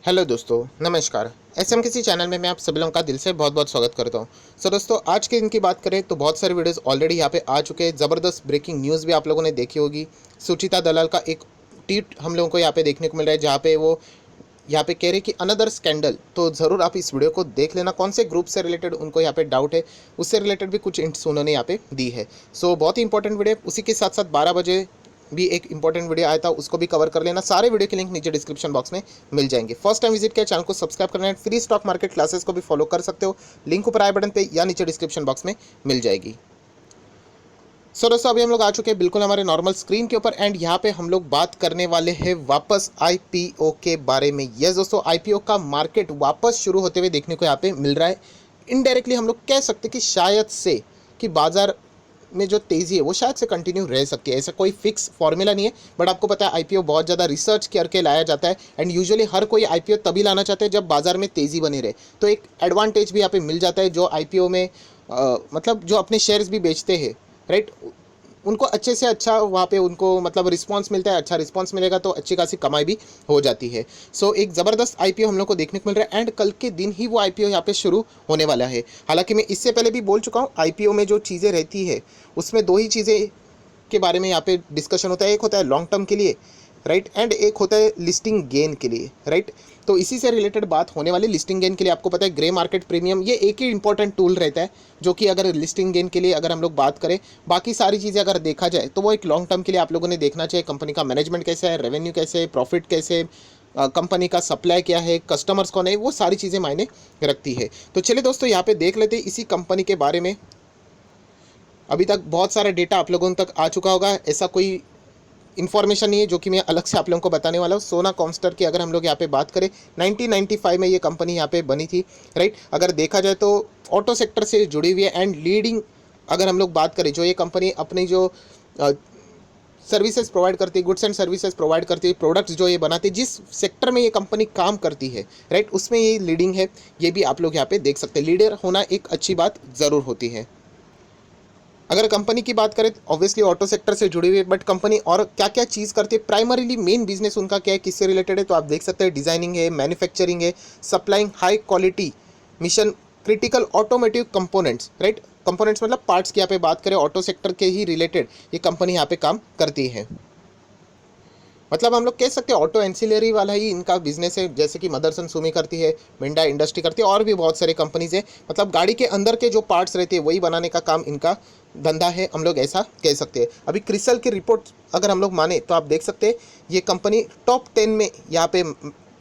Hello दोस्तों, नमस्कार। SM channel में मैं आप सभी लोगों का दिल से बहुत बहुत स्वागत करता हूं। सो दोस्तों, आज के दिन की बात करें तो बहुत सारे वीडियोस ऑलरेडी यहाँ पे आ चुके हैं। ज़बरदस्त ब्रेकिंग न्यूज़ भी आप लोगों ने देखी होगी। सुचिता दलाल का एक ट्वीट हम लोगों को यहाँ पे देखने को मिल रहा है, जहाँ पे वो यहाँ पे कह रहे कि अनदर स्कैंडल। तो ज़रूर आप इस वीडियो को देख लेना। कौन से ग्रुप से रिलेटेड उनको यहाँ पे डाउट है, उससे रिलेटेड भी कुछ इंट्स उन्होंने यहाँ पे दी है। सो बहुत ही इंपॉर्टेंट वीडियो है। उसी के साथ साथ 12 बजे भी एक इंपॉर्टेंट वीडियो आया था, उसको भी कवर कर लेना। सारे वीडियो के लिंक नीचे डिस्क्रिप्शन बॉक्स में मिल जाएंगे। फर्स्ट टाइम विजिट किया चैनल को सब्सक्राइब करना है। फ्री स्टॉक मार्केट क्लासेस को भी फॉलो कर सकते हो, लिंक ऊपर आई बटन पे या नीचे डिस्क्रिप्शन बॉक्स में मिल जाएगी। सो दोस्तों, अभी हम लोग आ चुके हैं बिल्कुल हमारे नॉर्मल स्क्रीन के ऊपर एंड यहाँ पे हम लोग बात करने वाले हैं वापस आईपीओ के बारे में। यस दोस्तों, आईपीओ का मार्केट वापस शुरू होते हुए देखने को यहाँ पे मिल रहा है। इनडायरेक्टली हम लोग कह सकते हैं कि शायद से कि बाजार में जो तेज़ी है वो शायद से कंटिन्यू रह सकती है। ऐसा कोई फिक्स फॉर्मूला नहीं है, बट आपको पता है आईपीओ बहुत ज़्यादा रिसर्च करके लाया जाता है एंड यूजुअली हर कोई आईपीओ तभी लाना चाहता है जब बाजार में तेज़ी बनी रहे। तो एक एडवांटेज भी यहाँ पे मिल जाता है जो आईपीओ में मतलब जो अपने शेयर्स भी बेचते हैं, राइट, उनको अच्छे से अच्छा वहाँ पे उनको मतलब रिस्पांस मिलता है। अच्छा रिस्पांस मिलेगा तो अच्छी खासी कमाई भी हो जाती है। सो एक ज़बरदस्त आईपीओ हम लोग को देखने को मिल रहा है एंड कल के दिन ही वो आईपीओ यहाँ पे शुरू होने वाला है। हालांकि मैं इससे पहले भी बोल चुका हूँ, आईपीओ में जो चीज़ें रहती है उसमें दो ही चीज़ें के बारे में यहाँ पे डिस्कशन होता है। एक होता है लॉन्ग टर्म के लिए, राइट, एंड एक होता है लिस्टिंग गेन के लिए, राइट। तो इसी से रिलेटेड बात होने वाली। लिस्टिंग गेन के लिए आपको पता है ग्रे मार्केट प्रीमियम, ये एक ही इंपॉर्टेंट टूल रहता है जो कि अगर लिस्टिंग गेन के लिए अगर हम लोग बात करें, बाकी सारी चीज़ें अगर देखा जाए तो वो एक लॉन्ग टर्म के लिए आप लोगों ने देखना चाहिए। कंपनी का मैनेजमेंट कैसा है, रेवेन्यू कैसे है, प्रॉफिट कैसे, कंपनी का सप्लाई क्या है, कस्टमर्स कौन है, वो सारी चीज़ें मायने रखती है। तो चलिए दोस्तों, यहाँ पे देख लेते हैं इसी कंपनी के बारे में। अभी तक बहुत सारा डेटा आप लोगों तक आ चुका होगा, ऐसा कोई इन्फॉर्मेशन नहीं है जो कि मैं अलग से आप लोगों को बताने वाला हूँ। सोना कॉमस्टर की अगर हम लोग यहाँ पे बात करें, 1995 में ये कंपनी यहाँ पे बनी थी, राइट। अगर देखा जाए तो ऑटो सेक्टर से जुड़ी हुई है एंड लीडिंग अगर हम लोग बात करें, जो ये कंपनी अपनी जो सर्विसेज प्रोवाइड करती है, गुड्स एंड सर्विसेज प्रोवाइड करती है, प्रोडक्ट्स जो ये बनाती है, जिस सेक्टर में ये कंपनी काम करती है, राइट, उसमें ये लीडिंग है। ये भी आप लोग यहाँ पे देख सकते हैं। लीडर होना एक अच्छी बात ज़रूर होती है। अगर कंपनी की बात करें, ऑब्वियसली ऑटो सेक्टर से जुड़ी हुई है, बट कंपनी और क्या क्या चीज़ करती है, प्राइमरीली मेन बिजनेस उनका क्या है, किससे रिलेटेड है, तो आप देख सकते हैं डिज़ाइनिंग है, मैन्युफैक्चरिंग है, supplying high quality mission critical automotive components, right. Components मतलब पार्ट्स की यहाँ पे बात करें, ऑटो सेक्टर के ही रिलेटेड ये कंपनी यहाँ पे काम करती है। मतलब हम लोग कह सकते हैं ऑटो एंसिलरी वाला ही इनका बिजनेस है। जैसे कि मदरसन सुमी करती है, मिंडा इंडस्ट्री करती है और भी बहुत सारे कंपनीज है। मतलब गाड़ी के अंदर के जो पार्ट्स रहते हैं वही बनाने का काम इनका धंधा है, हम लोग ऐसा कह सकते हैं। अभी क्रिसल की रिपोर्ट अगर हम लोग माने तो आप देख सकते हैं ये कंपनी टॉप 10 में यहाँ पे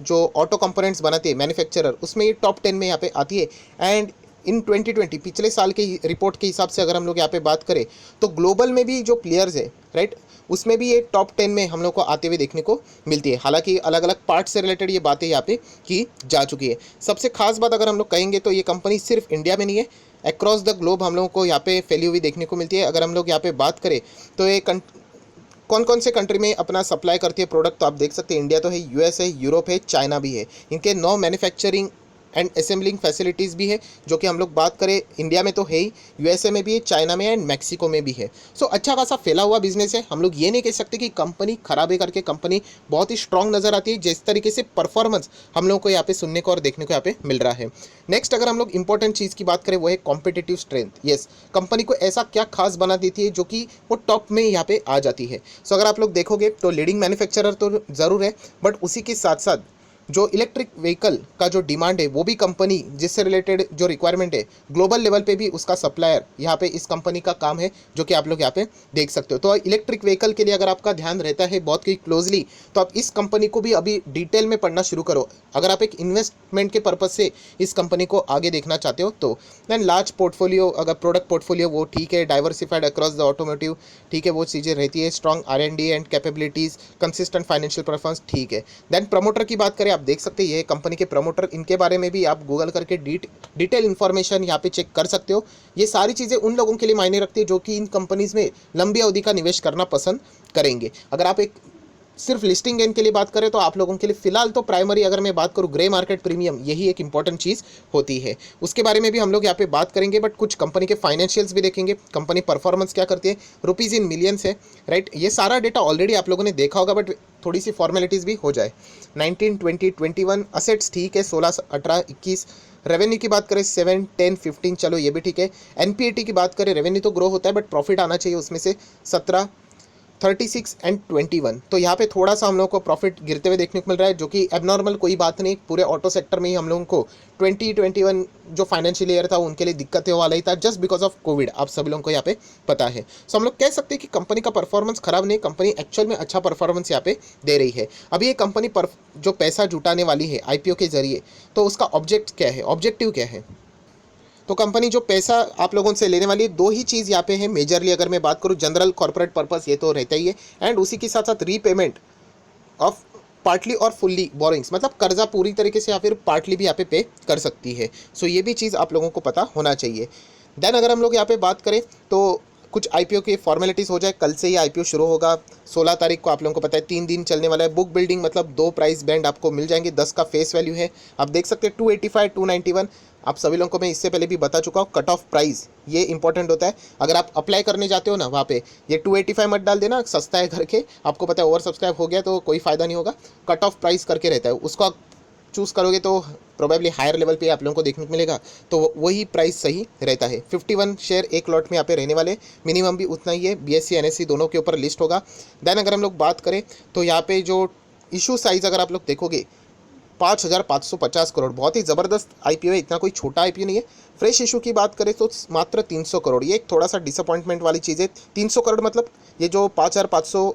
जो ऑटो कंपोनेंट्स बनाती है मैन्युफैक्चरर, उसमें ये टॉप 10 में यहाँ पे आती है। एंड इन 2020 पिछले साल के रिपोर्ट के हिसाब से अगर हम लोग यहाँ पे बात करें तो ग्लोबल में भी जो प्लेयर्स है, राइट, उसमें भी ये टॉप 10 में हम लोग को आते हुए देखने को मिलती है। हालांकि अलग अलग पार्ट से रिलेटेड ये बातें यहाँ पे की जा चुकी है। सबसे खास बात अगर हम लोग कहेंगे तो ये कंपनी सिर्फ इंडिया में नहीं है, अक्रॉस द ग्लोब हम लोगों को यहाँ पे फैली हुई देखने को मिलती है। अगर हम लोग यहाँ पे बात करें तो ये कौन कौन से कंट्री में अपना सप्लाई करती है प्रोडक्ट, तो आप देख सकते हैं इंडिया तो है, यूएस है, यूरोप है, चाइना भी है। इनके 9 मैन्युफैक्चरिंग एंड असेंबलिंग फैसिलिटीज़ भी है, जो कि हम लोग बात करें इंडिया में तो है ही, यूएसए में भी है, चाइना में है एंड मैक्सिको में भी है। सो अच्छा खासा फैला हुआ बिजनेस है। हम लोग ये नहीं कह सकते कि कंपनी खराब है करके, कंपनी बहुत ही स्ट्रांग नज़र आती है। जिस तरीके से परफॉर्मेंस हम लोगों को यहाँ पे सुनने को और देखने को यहाँ पे मिल रहा है। नेक्स्ट अगर हम लोग इंपॉर्टेंट चीज़ की बात करें वो है कॉम्पिटिटिव स्ट्रेंथ। येस, कंपनी को ऐसा क्या खास बना देती है जो कि वो टॉप में यहाँ पे आ जाती है। सो अगर आप लोग देखोगे तो लीडिंग मैन्युफैक्चरर तो ज़रूर है, बट उसी के साथ साथ जो इलेक्ट्रिक व्हीकल का जो डिमांड है वो भी कंपनी, जिससे रिलेटेड जो रिक्वायरमेंट है ग्लोबल लेवल पे भी उसका सप्लायर यहाँ पे इस कंपनी का काम है, जो कि आप लोग यहाँ पे देख सकते हो। तो इलेक्ट्रिक व्हीकल के लिए अगर आपका ध्यान रहता है बहुत ही क्लोजली, तो आप इस कंपनी को भी अभी डिटेल में पढ़ना शुरू करो। अगर आप एक इन्वेस्टमेंट के पर्पज से इस कंपनी को आगे देखना चाहते हो तो देन लार्ज पोर्टफोलियो, अगर प्रोडक्ट पोर्टफोलियो वो ठीक है, डाइवर्सिफाइड अक्रॉस द ऑटोमोटिव ठीक है, वो चीज़ें रहती है, strong R&D and capabilities, consistent financial performance ठीक है। देन प्रमोटर की बात करें, आप देख सकते हैं ये कंपनी के प्रमोटर, इनके बारे में भी आप गूगल करके डिटेल इन्फॉर्मेशन यहाँ पे चेक कर सकते हो। ये सारी चीज़ें उन लोगों के लिए मायने रखती है जो कि इन कंपनीज़ में लंबी अवधि का निवेश करना पसंद करेंगे। अगर आप एक सिर्फ लिस्टिंग गेन के लिए बात करें तो आप लोगों के लिए फिलहाल तो प्राइमरी अगर मैं बात करूँ ग्रे मार्केट प्रीमियम, यही एक इंपॉर्टेंट चीज़ होती है। उसके बारे में भी हम लोग यहाँ पे बात करेंगे, बट कुछ कंपनी के फाइनेंशियल्स भी देखेंगे, कंपनी परफॉर्मेंस क्या करती है, रुपीज़ इन मिलियंस है, राइट। ये सारा डेटा ऑलरेडी आप लोगों ने देखा होगा, बट थोड़ी सी फॉर्मेलिटीज़ भी हो जाए। 19, 20, 21 असेट्स ठीक है, 16, 18, 21। रेवेन्यू की बात करें 7, 10, 15, चलो ये भी ठीक है। एनपीएटी की बात करें, रेवेन्यू तो ग्रो होता है बट प्रॉफिट आना चाहिए उसमें से 17, 36 एंड 21। तो यहाँ पे थोड़ा सा हम लोग को प्रॉफिट गिरते हुए देखने को मिल रहा है, जो कि एबनॉर्मल कोई बात नहीं। पूरे ऑटो सेक्टर में ही हम लोगों को 2021 जो फाइनेंशियल ईयर था उनके लिए दिक्कत होने वाला ही था, जस्ट बिकॉज ऑफ कोविड। आप सभी लोगों को यहाँ पे पता है। सो हम लोग कह सकते हैं कि कंपनी का परफॉर्मेंस खराब नहीं, कंपनी एक्चुअल में अच्छा परफॉर्मेंस यहाँ पे दे रही है। अभी ये कंपनी पर जो पैसा जुटाने वाली है आईपीओ के जरिए, तो उसका ऑब्जेक्ट क्या है, ऑब्जेक्टिव क्या है। तो कंपनी जो पैसा आप लोगों से लेने वाली है, दो ही चीज़ यहाँ पे है मेजरली। अगर मैं बात करूँ जनरल कॉर्पोरेट पर्पस, ये तो रहता ही है, एंड उसी के साथ साथ रीपेमेंट ऑफ पार्टली और फुल्ली बोरिंग्स, मतलब कर्जा पूरी तरीके से या फिर पार्टली भी यहाँ पे कर सकती है। सो ये भी चीज़ आप लोगों को पता होना चाहिए। देन अगर हम लोग यहाँ पे बात करें तो कुछ आईपीओ की फॉर्मेलिटीज़ हो जाए। कल से ही आईपीओ शुरू होगा, 16 तारीख को। आप लोगों को पता है 3 दिन चलने वाला है। बुक बिल्डिंग मतलब 2 प्राइस बैंड आपको मिल जाएंगे, 10 का फेस वैल्यू है। आप देख सकते हैं 285, 291। आप सभी लोगों को मैं इससे पहले भी बता चुका हूँ, कट ऑफ प्राइस ये इंपॉर्टेंट होता है। अगर आप अप्लाई करने जाते हो ना वहाँ पे, ये 285 मत डाल देना, सस्ता है करके। आपको पता है ओवर सब्सक्राइब हो गया तो कोई फ़ायदा नहीं होगा। कट ऑफ प्राइस करके रहता है, उसको आप चूज़ करोगे तो प्रोबेबली हायर लेवल पे आप लोगों को देखने को मिलेगा, तो वही प्राइस सही रहता है। 51 शेयर एक लॉट में यहाँ पे रहने वाले, मिनिमम भी उतना ही है। बीएससी एनएससी दोनों के ऊपर लिस्ट होगा। देन अगर हम लोग बात करें तो यहाँ पे जो इशू साइज़ अगर आप लोग देखोगे 5,550 करोड़, बहुत ही ज़बरदस्त आईपीओ है, इतना कोई छोटा आईपीओ नहीं है। फ्रेश इशू की बात करें तो मात्र 300 करोड़, ये एक थोड़ा सा डिसअपॉइंटमेंट वाली चीज़ है। 300 करोड़ मतलब ये जो 5,500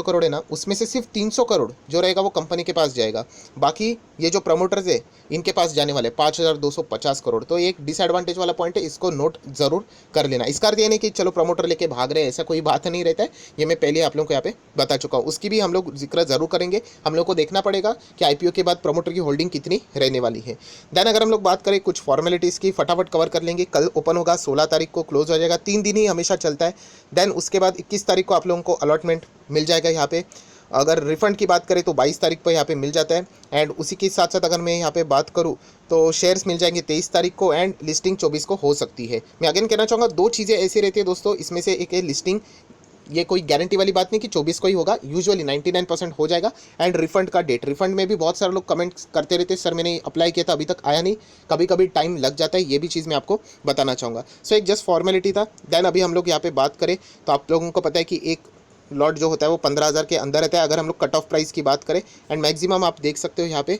करोड़ है ना, उसमें से सिर्फ 300 करोड़ जो रहेगा वो कंपनी के पास जाएगा। बाकी ये जो प्रमोटर्स है इनके पास जाने वाले 5,250 करोड़। तो ये एक डिसएडवांटेज वाला पॉइंट है, इसको नोट ज़रूर कर लेना। इसका अर्थ ये नहीं कि चलो प्रमोटर लेके भाग रहे हैं, ऐसा कोई बात नहीं रहता है। ये मैं पहले आप लोगों को यहाँ पे बता चुका हूँ, उसकी भी हम लोग जिक्र जरूर करेंगे। हम लोग को देखना पड़ेगा कि आईपीओ के बाद प्रमोटर की होल्डिंग कितनी रहने वाली है। देन अगर हम लोग बात करें कुछ फॉर्मेलिटीज़ की, फटाफट कवर कर लेंगे। कल ओपन होगा, 16 तारीख को क्लोज हो जाएगा, 3 दिन ही हमेशा चलता है। देन उसके बाद 21 तारीख को आप लोगों को अलॉटमेंट मिल जाएगा यहाँ पे। अगर रिफंड की बात करें तो 22 तारीख पर यहाँ पे मिल जाता है। एंड उसी के साथ साथ अगर मैं यहाँ पे बात करूँ तो शेयर्स मिल जाएंगे 23 तारीख को, एंड लिस्टिंग 24 को हो सकती है। मैं अगेन कहना चाहूँगा, दो चीज़ें ऐसी रहती है दोस्तों, इसमें से एक है लिस्टिंग। ये कोई गारंटी वाली बात नहीं कि 24 को ही होगा, यूजुअली 99% हो जाएगा। एंड रिफंड का डेट, रिफंड में भी बहुत सारे लोग कमेंट करते रहते हैं, सर मैंने अप्लाई किया था अभी तक आया नहीं, कभी कभी टाइम लग जाता है। ये भी चीज़ मैं आपको बताना चाहूँगा। सो एक जस्ट फॉर्मेलिटी था। देन अभी हम लोग यहाँ पे बात करें तो आप लोगों को पता है कि एक लॉट जो होता है वो 15,000 के अंदर रहता है। अगर हम लोग कट ऑफ प्राइस की बात करें, एंड मैक्सिमम आप देख सकते हो यहाँ पे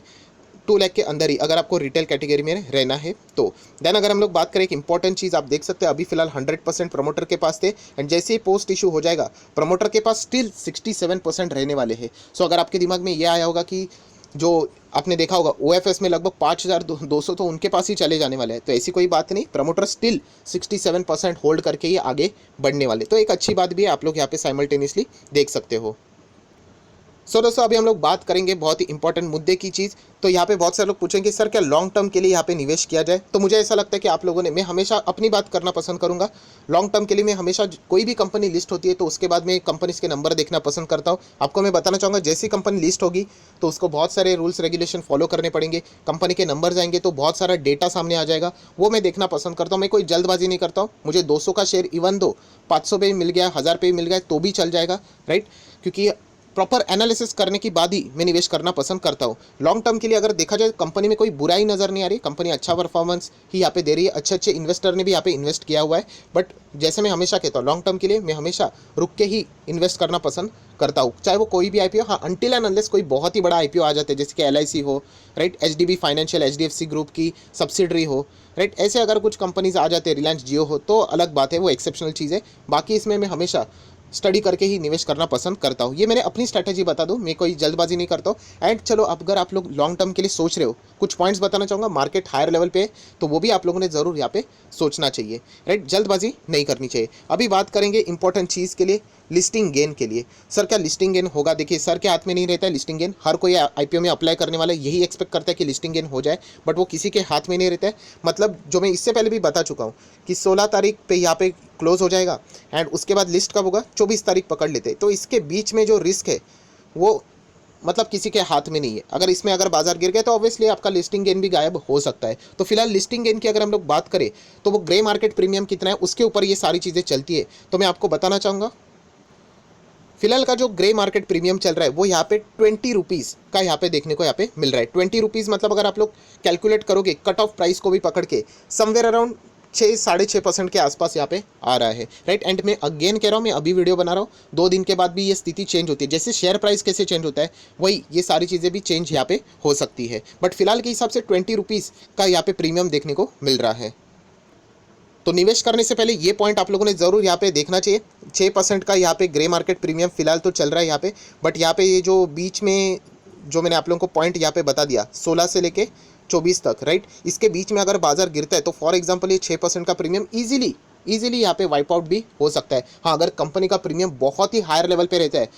2 लाख के अंदर ही, अगर आपको रिटेल कैटेगरी में रहना है तो। देन अगर हम लोग बात करें, एक इंपॉर्टेंट चीज़ आप देख सकते हैं, अभी फिलहाल 100% प्रमोटर के पास थे, एंड जैसे ही पोस्ट इशू हो जाएगा प्रमोटर के पास स्टिल 67% रहने वाले हैं। सो अगर आपके दिमाग में ये आया होगा कि जो आपने देखा होगा ओएफएस में लगभग 5,200 तो उनके पास ही चले जाने वाले हैं, तो ऐसी कोई बात नहीं। प्रमोटर स्टिल 67% होल्ड करके ही आगे बढ़ने वाले, तो एक अच्छी बात भी है, आप लोग यहाँ पे साइमल्टेनियसली देख सकते हो। सो दोस्तों अभी हम लोग बात करेंगे बहुत ही इंपॉर्टेंट मुद्दे की चीज़। तो यहाँ पे बहुत सारे लोग पूछेंगे सर क्या लॉन्ग टर्म के लिए यहाँ पे निवेश किया जाए। तो मुझे ऐसा लगता है कि आप लोगों ने, मैं हमेशा अपनी बात करना पसंद करूँगा। लॉन्ग टर्म के लिए मैं हमेशा कोई भी कंपनी लिस्ट होती है तो उसके बाद मैं कंपनीज के नंबर देखना पसंद करता हूँ। आपको मैं बताना चाहूँगा, जैसी कंपनी लिस्ट होगी तो उसको बहुत सारे रूल्स रेगुलेशन फॉलो करने पड़ेंगे। कंपनी के नंबर जाएंगे तो बहुत सारा डेटा सामने आ जाएगा, वो मैं देखना पसंद करता हूँ। मैं कोई जल्दबाजी नहीं करता हूँ। मुझे 200 का शेयर इवन दो 500 पे मिल गया, 1000 पे मिल गया तो भी चल जाएगा, राइट। क्योंकि प्रॉपर एनालिसिस करने के बाद ही मैं निवेश करना पसंद करता हूँ। लॉन्ग टर्म के लिए अगर देखा जाए, कंपनी में कोई बुराई नज़र नहीं आ रही, कंपनी अच्छा परफॉर्मेंस ही यहाँ पे दे रही है, अच्छे अच्छे इन्वेस्टर ने भी यहाँ पे इन्वेस्ट किया हुआ है। बट जैसे मैं हमेशा कहता हूँ, लॉन्ग टर्म के लिए मैं हमेशा रुक के ही इन्वेस्ट करना पसंद करता हूँ, चाहे वो कोई भी आईपीओ। हाँ, अनटिल एंड अनलेस कोई बहुत ही बड़ा आईपीओ आ जाते हैं, जैसे कि एलआईसी हो, right, HDB financial, HDFC group की सब्सिडरी हो, राइट, ऐसे अगर कुछ कंपनीज आ जाते हैं, रिलायंस जियो हो, तो अलग बात है, वो एक्सेप्शनल चीज़ है। बाकी इसमें मैं हमेशा स्टडी करके ही निवेश करना पसंद करता हूँ। ये मैंने अपनी स्ट्रैटेजी बता दूँ, मैं कोई जल्दबाजी नहीं करता हूँ। एंड चलो, अब अगर आप लोग लॉन्ग टर्म के लिए सोच रहे हो, कुछ पॉइंट्स बताना चाहूँगा। मार्केट हायर लेवल पे है तो वो भी आप लोगों ने ज़रूर यहाँ पे सोचना चाहिए, राइट, जल्दबाजी नहीं करनी चाहिए। अभी बात करेंगे इंपॉर्टेंट चीज़ के लिए लिस्टिंग गेन के लिए। सर क्या लिस्टिंग गेन होगा? देखिए सर के हाथ में नहीं रहता है लिस्टिंग गेन। हर कोई आईपीओ में अप्लाई करने वाला यही एक्सपेक्ट करता है कि लिस्टिंग गेन हो जाए, बट वो किसी के हाथ में नहीं रहता है। मतलब जो मैं इससे पहले भी बता चुका हूँ कि 16 तारीख पे यहाँ पे क्लोज हो जाएगा एंड उसके बाद लिस्ट कब होगा? 24 तारीख पकड़ लेते हैं। तो इसके बीच में जो रिस्क है वो मतलब किसी के हाथ में नहीं है। अगर इसमें अगर बाजार गिर गया तो ऑब्वियसली आपका लिस्टिंग गेन भी गायब हो सकता है। तो फिलहाल लिस्टिंग गेन की अगर हम लोग बात करें तो वो ग्रे मार्केट प्रीमियम कितना है उसके ऊपर ये सारी चीज़ें चलती है। तो मैं आपको बताना चाहूँगा फिलहाल का जो ग्रे मार्केट प्रीमियम चल रहा है वो यहाँ पे 20 रुपीज़ का यहाँ पे देखने को यहाँ पे मिल रहा है। 20 रुपीज़ मतलब अगर आप लोग कैलकुलेट करोगे कट ऑफ प्राइस को भी पकड़ के समवेयर अराउंड 6-6.5% के आसपास यहाँ पे आ रहा है, राइट। एंड मैं अगेन कह रहा हूँ, मैं अभी वीडियो बना रहा हूँ, 2 दिन के बाद भी ये स्थिति चेंज होती है। जैसे शेयर प्राइस कैसे चेंज होता है वही ये सारी चीज़ें भी चेंज यहाँ पे हो सकती है। बट फिलहाल के हिसाब से 20 रुपीज़ का यहाँ पे प्रीमियम देखने को मिल रहा है। तो निवेश करने से पहले ये पॉइंट आप लोगों ने ज़रूर यहाँ पे देखना चाहिए। 6% का यहाँ पे ग्रे मार्केट प्रीमियम फिलहाल तो चल रहा है यहाँ पे, बट यहाँ पे ये जो बीच में जो मैंने आप लोगों को पॉइंट यहाँ पे बता दिया 16 से लेके 24 तक, राइट, इसके बीच में अगर बाजार गिरता है तो फॉर एग्जांपल ये 6% का प्रीमियम ईजिली यहाँ पे वाइप आउट भी हो सकता है। हाँ, अगर कंपनी का प्रीमियम बहुत ही हायर लेवल पे रहता है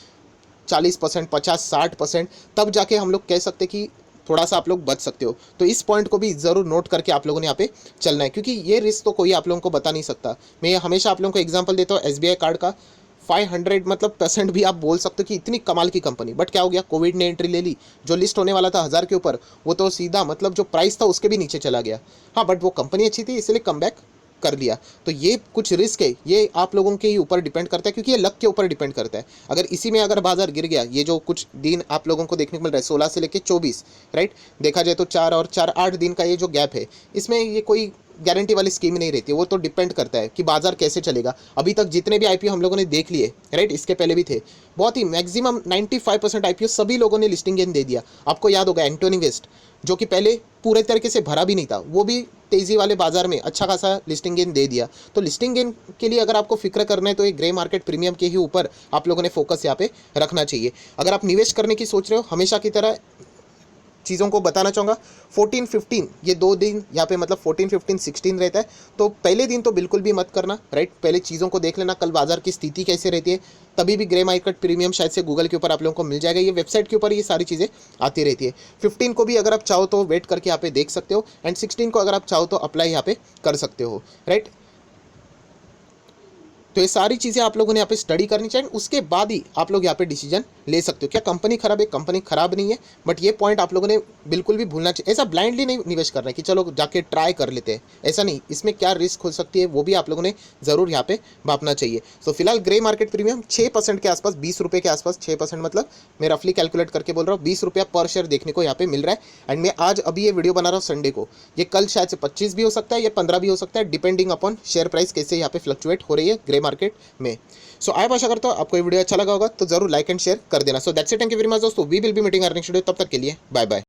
40%, 50-60%, तब जाके हम लोग कह सकते कि थोड़ा सा आप लोग बच सकते हो। तो इस पॉइंट को भी ज़रूर नोट करके आप लोगों ने यहाँ पे चलना है, क्योंकि ये रिस्क तो कोई आप लोगों को बता नहीं सकता। मैं हमेशा आप लोगों को एग्जांपल देता हूँ एसबीआई कार्ड का। 500 मतलब % भी आप बोल सकते हो कि इतनी कमाल की कंपनी, बट क्या हो गया, कोविड ने एंट्री ले ली। जो लिस्ट होने वाला था 1000 के ऊपर वो तो सीधा मतलब जो प्राइस था उसके भी नीचे चला गया। हाँ, बट वो कंपनी अच्छी थी इसलिए कम बैक कर लिया। तो ये कुछ रिस्क है, ये आप लोगों के ही ऊपर डिपेंड करता है, क्योंकि ये लक के ऊपर डिपेंड करता है। अगर इसी में अगर बाजार गिर गया, ये जो कुछ दिन आप लोगों को देखने को मिल रहा है 16 से लेके 24, राइट, देखा जाए तो 4 और 4 8 दिन का ये जो गैप है, इसमें ये कोई गारंटी वाली स्कीम नहीं रहती है। वो तो डिपेंड करता है कि बाजार कैसे चलेगा। अभी तक जितने भी आईपीओ हम लोगों ने देख लिए, राइट, इसके पहले भी थे, बहुत ही मैक्सिमम 95% आईपीओ सभी लोगों ने लिस्टिंग गेन दे दिया। आपको याद होगा एंटोनी वेस्ट जो कि पहले पूरे तरीके से भरा भी नहीं था, वो भी तेज़ी वाले बाजार में अच्छा खासा लिस्टिंग गेन दे दिया। तो लिस्टिंग गेन के लिए अगर आपको फिक्र करना है तो ये ग्रे मार्केट प्रीमियम के ही ऊपर आप लोगों ने फोकस यहाँ पे रखना चाहिए। अगर आप निवेश करने की सोच रहे हो, हमेशा की तरह चीज़ों को बताना चाहूँगा, 14-15 ये 2 दिन यहाँ पे मतलब 14, 15, 16 रहता है। तो पहले दिन तो बिल्कुल भी मत करना, राइट। पहले चीज़ों को देख लेना कल बाजार की स्थिति कैसे रहती है, तभी भी ग्रे मार्केट प्रीमियम शायद से गूगल के ऊपर आप लोगों को मिल जाएगा। ये वेबसाइट के ऊपर ये सारी चीज़ें आती रहती है। 15 को भी अगर आप चाहो तो वेट करके यहाँ पे देख सकते हो, एंड 16 को अगर आप चाहो तो अप्लाई यहाँ पे कर सकते हो, राइट। तो ये सारी चीज़ें आप लोगों ने यहाँ पे स्टडी करनी चाहिए, उसके बाद ही आप लोग यहाँ पे डिसीजन ले सकते हो। क्या कंपनी खराब है? कंपनी खराब नहीं है, बट ये पॉइंट आप लोगों ने बिल्कुल भी भूलना चाहिए। ऐसा ब्लाइंडली नहीं निवेश करना है कि चलो जाके ट्राई कर लेते हैं, ऐसा नहीं। इसमें क्या रिस्क हो सकती है वो भी आप लोगों ने ज़रूर यहाँ पे भापना चाहिए। तो फिलहाल ग्रे मार्केट प्रीमियम 6% के आसपास, 20 रुपये के आसपास, 6% मतलब मैं रफली कैलकुलेट करके बोल रहा हूँ, 20 रुपया पर शेयर देखने को यहाँ पे मिल रहा है। एंड मैं आज अभी ये वीडियो बना रहा हूँ संडे को, ये कल शायद से 25 भी हो सकता है या 15 भी हो सकता है, डिपेंडिंग अपॉन शेयर प्राइस कैसे यहाँ पे फ्लक्चुएट हो रही है ग्रे मार्केट में। सो आई आशा करता हूँ आपको ये वीडियो अच्छा लगा होगा, तो जरूर लाइक एंड शेयर कर देना। So that's it, thank you very much दोस्तों, we will be meeting our next video. तब तक के लिए बाय बाय।